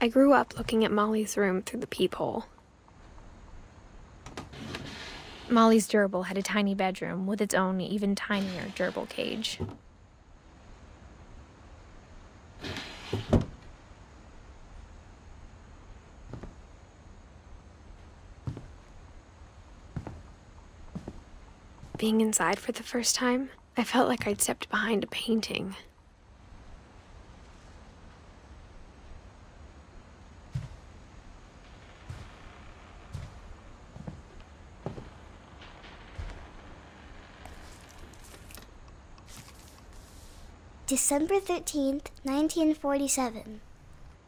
I grew up looking at Molly's room through the peephole. Molly's gerbil had a tiny bedroom with its own even tinier gerbil cage. Being inside for the first time, I felt like I'd stepped behind a painting. December 13th, 1947.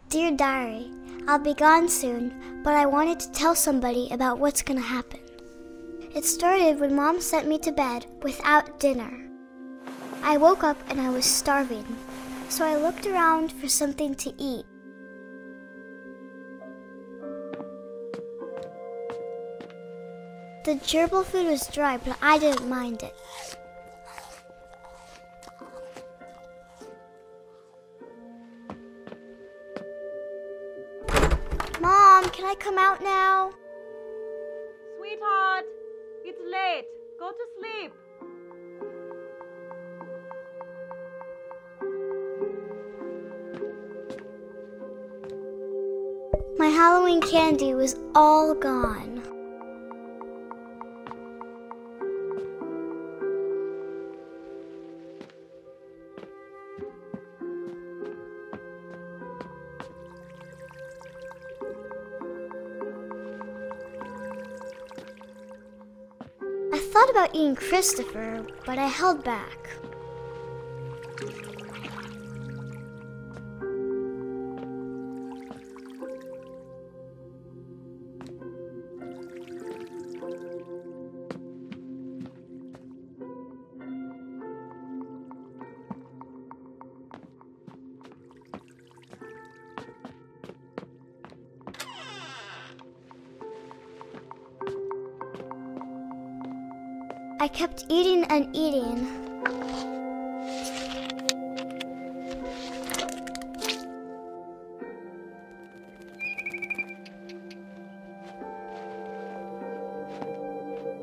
Dear Diary, I'll be gone soon, but I wanted to tell somebody about what's gonna happen. It started when Mom sent me to bed without dinner. I woke up and I was starving, so I looked around for something to eat. The gerbil food was dry, but I didn't mind it. Mom, can I come out now? Sweetheart, it's late. Go to sleep. My Halloween candy was all gone. I thought about eating Christopher, but I held back. I kept eating and eating.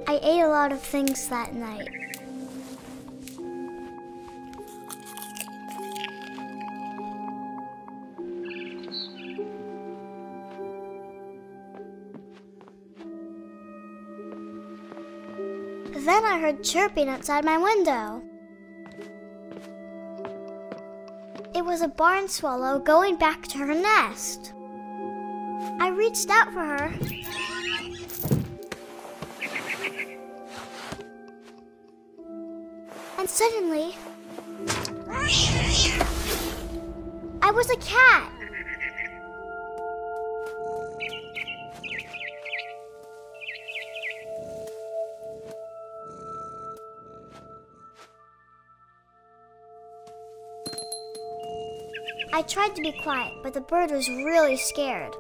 I ate a lot of things that night. Then I heard chirping outside my window. It was a barn swallow going back to her nest. I reached out for her. And suddenly, I was a cat. I tried to be quiet, but the bird was really scared.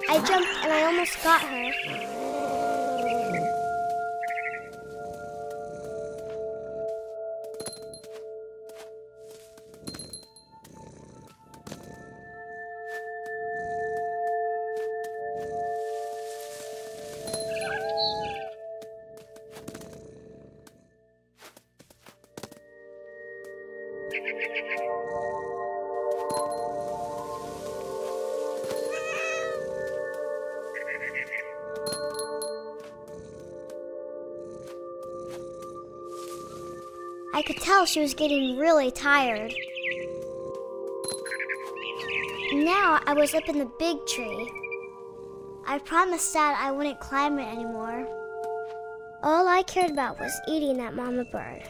I jumped and I almost got her. I could tell she was getting really tired. Now I was up in the big tree. I promised Dad I wouldn't climb it anymore. All I cared about was eating that mama bird.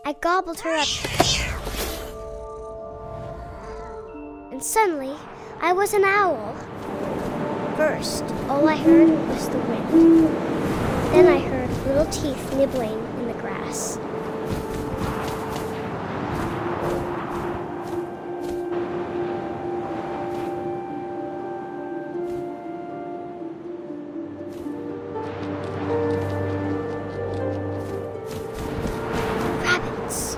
I gobbled her up. And suddenly, I was an owl. First, all I heard was the wind. Then I heard little teeth nibbling in the grass. Rabbits.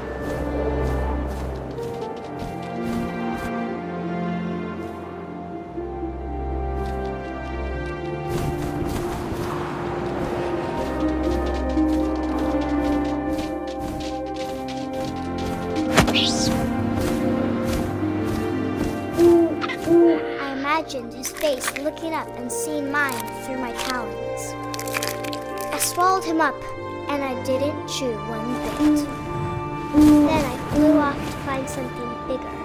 I imagined his face looking up and seeing mine through my talons. I swallowed him up, and I didn't chew one bit. Then I flew off to find something bigger.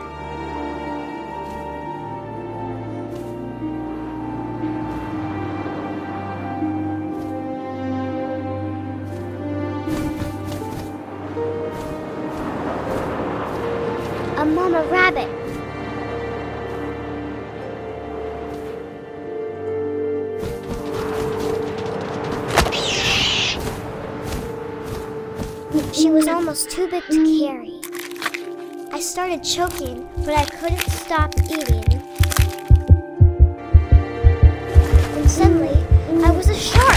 A mama rabbit. She was almost too big to carry. I started choking, but I couldn't stop eating. And suddenly, I was a shark.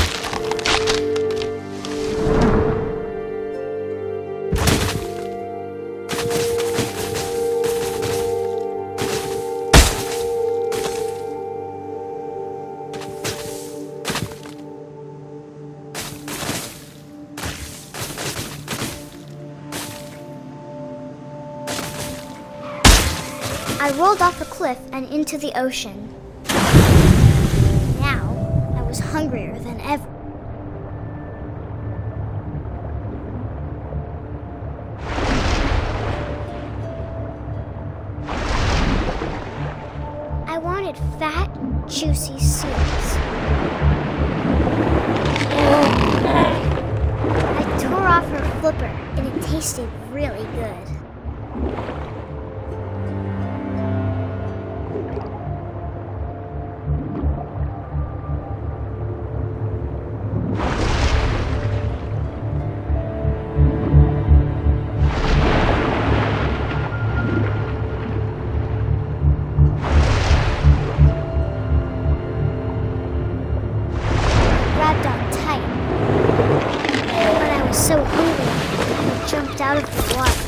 I rolled off a cliff and into the ocean. Now, I was hungrier than ever. I wanted fat, juicy seeds. I tore off her flipper, and it tasted really good. So hungry, I jumped out of the water.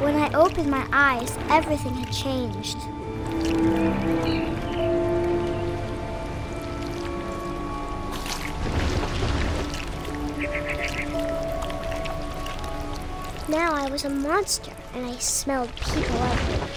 When I opened my eyes, everything had changed. Now I was a monster, and I smelled people everywhere.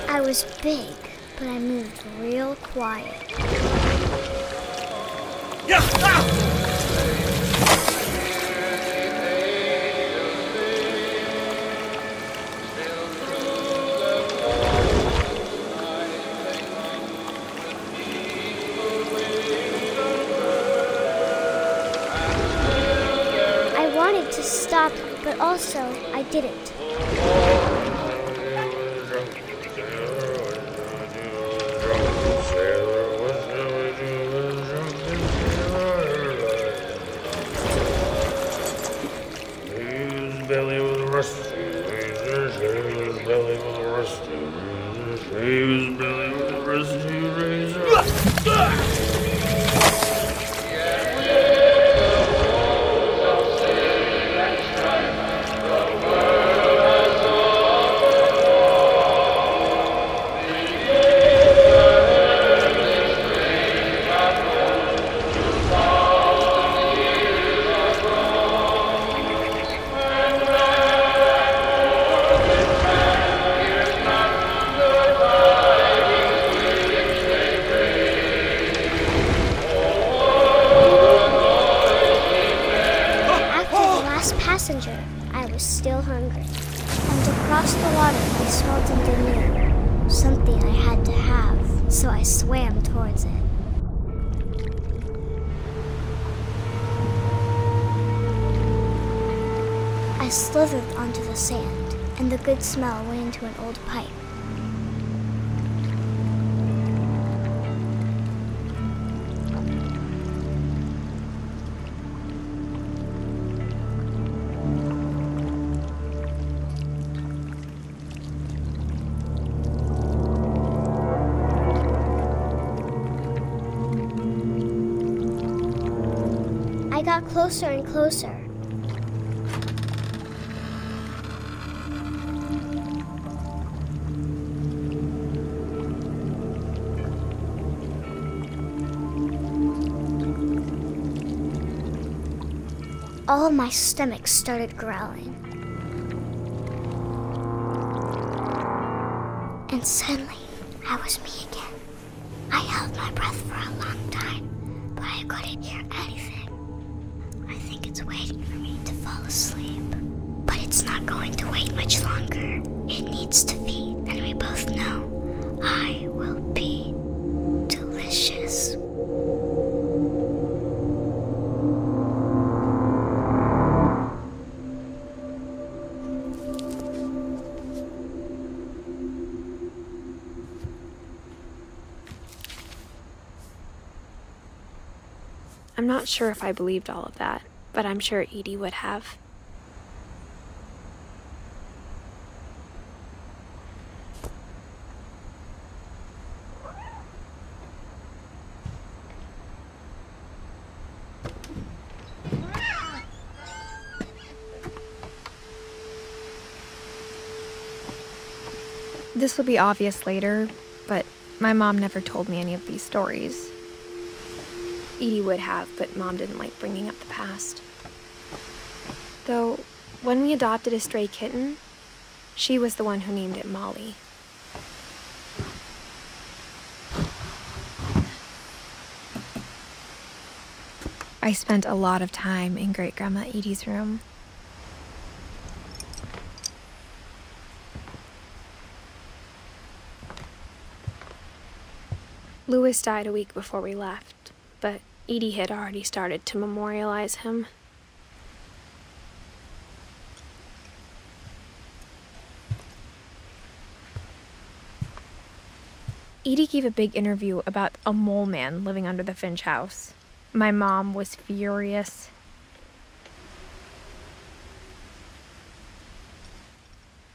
I was big, but I moved real quiet. stopped, but also I didn't. Passenger, I was still hungry. And across the water, I smelled something new. Something I had to have, so I swam towards it. I slithered onto the sand, and the good smell went into an old pipe. I got closer and closer. All of my stomach started growling. And suddenly, I was me again. I held my breath for a long time, but I couldn't hear anything. I think it's waiting for me to fall asleep. But it's not going to wait much longer. It needs to feed, and we both know I will be delicious. I'm not sure if I believed all of that, but I'm sure Edie would have. This will be obvious later, but my mom never told me any of these stories. Edie would have, but Mom didn't like bringing up the past. Though, when we adopted a stray kitten, she was the one who named it Molly. I spent a lot of time in Great-Grandma Edie's room. Louis died a week before we left, but Edie had already started to memorialize him. Edie gave a big interview about a mole man living under the Finch house. My mom was furious.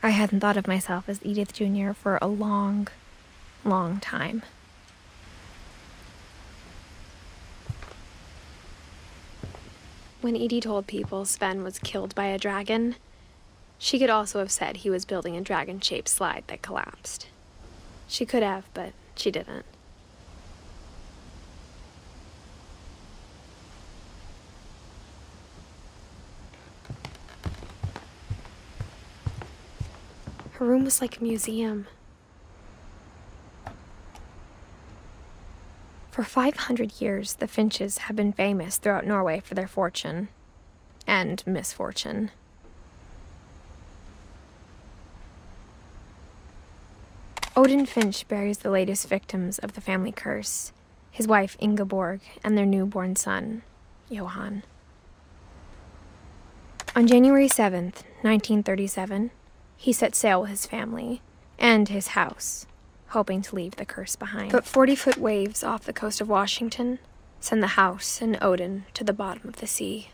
I hadn't thought of myself as Edith Jr. for a long, long time. When Edie told people Sven was killed by a dragon, she could also have said he was building a dragon-shaped slide that collapsed. She could have, but she didn't. Her room was like a museum. For 500 years, the Finches have been famous throughout Norway for their fortune and misfortune. Odin Finch buries the latest victims of the family curse, his wife Ingeborg and their newborn son, Johan. On January 7th, 1937, he set sail with his family and his house, hoping to leave the curse behind. But 40-foot waves off the coast of Washington send the house and Odin to the bottom of the sea.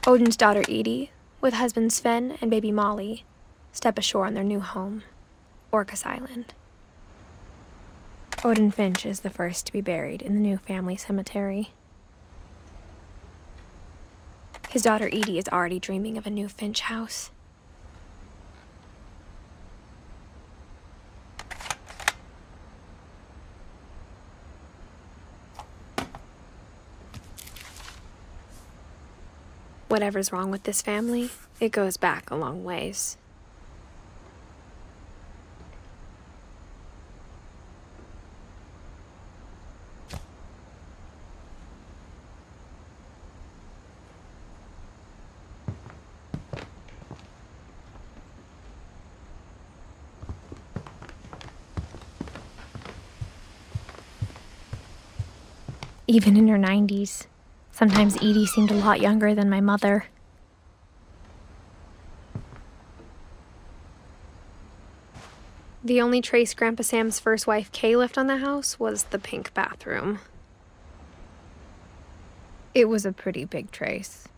Odin's daughter Edith, with husband Sven and baby Molly, step ashore on their new home, Orcas Island. Odin Finch is the first to be buried in the new family cemetery. His daughter Edie is already dreaming of a new Finch house. Whatever's wrong with this family, it goes back a long ways. Even in her 90s, sometimes Edie seemed a lot younger than my mother. The only trace Grandpa Sam's first wife, Kay, left on the house was the pink bathroom. It was a pretty big trace.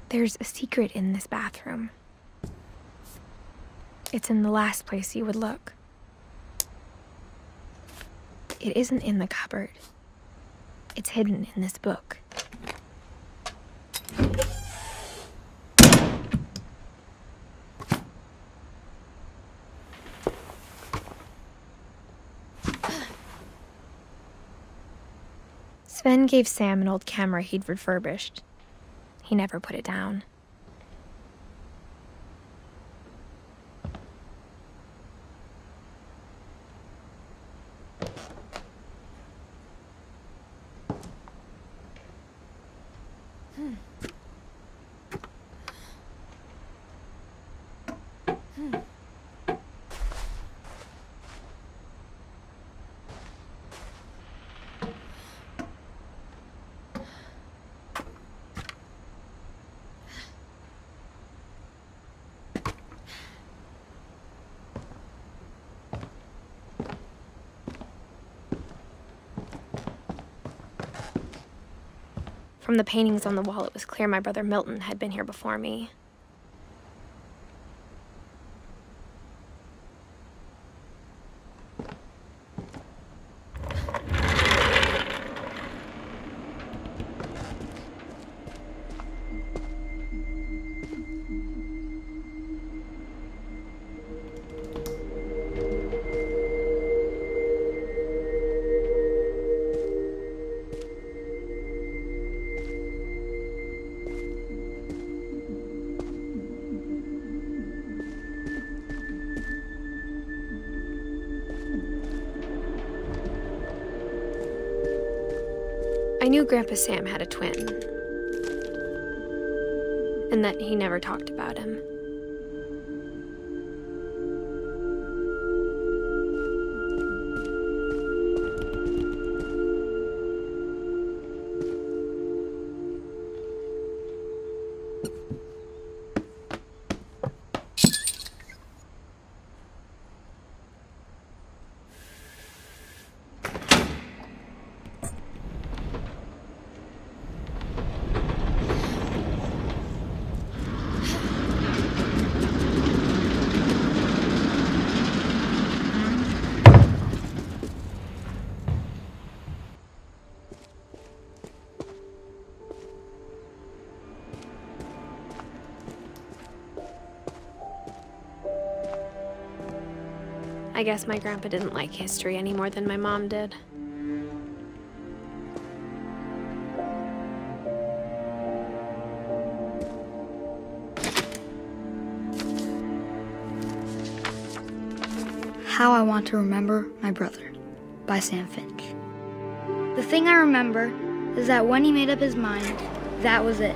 There's a secret in this bathroom. It's in the last place you would look. It isn't in the cupboard. It's hidden in this book. Sven gave Sam an old camera he'd refurbished. He never put it down. From the paintings on the wall, it was clear my brother Milton had been here before me. I knew Grandpa Sam had a twin, and that he never talked about him. I guess my grandpa didn't like history any more than my mom did. How I Want to Remember My Brother by Sam Finch. The thing I remember is that when he made up his mind, that was it.